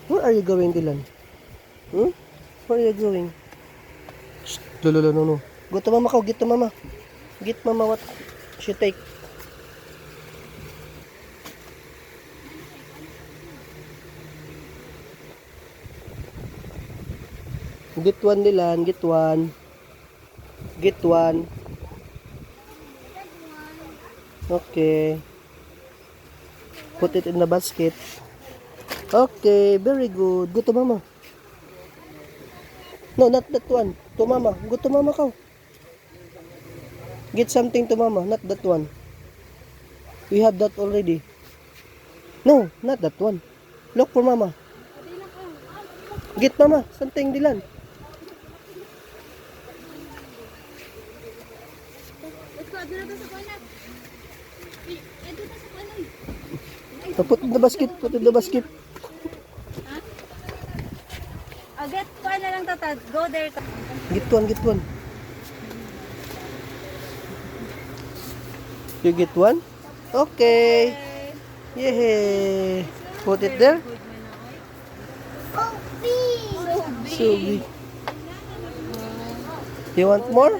Where are you going, Dylan? Hmm? Where are you going? Shh, lolo, no, no. Go to mama ko, get to mama. Get mama what she take. Get one, Dylan, get one. Get one. Okay. Put it in the basket. Okay, very good. Go to mama. No, not that one. To mama. Go to mama ko. Get something to mama, not that one. We have that already. No, not that one. Look for mama. Get mama, something, Dylan. Put in the basket, put in the basket. Get one na lang tatad. Go there. Get one, get one. You get one? Okay. Yay. Put it there. So big. You want more?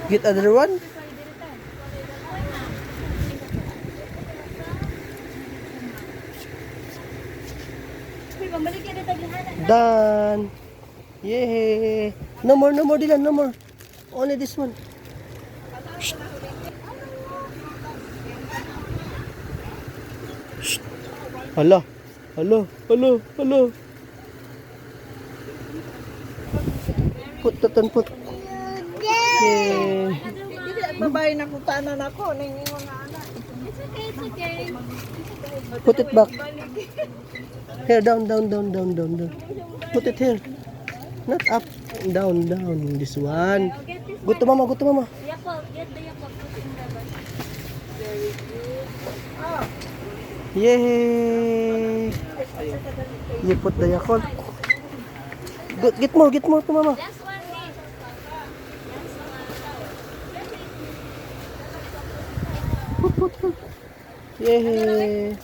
Get another one? Done. Yay. No more, Dylan, no more. Only this one. Shh. Shh. Hala. Put that and put. Yay. Babae na kutanan ako. Ningingon na anak. It's okay. Put it back. Here, down. Put it here. Not up. Down. This one. Go to mama. Yakult. Get the Yakult. Put in the basket. Very good. Yay! You put the Yakult. Get more to mama. Last one, please. Put. Yay!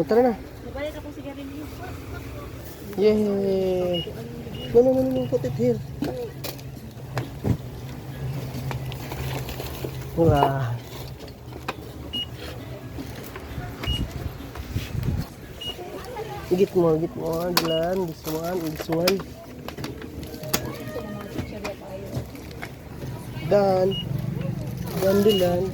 Tara na. Nabalik ako sigarilyo. Yay! No. Put it here. Wow. Get more, Dylan. This one. Done, Dylan.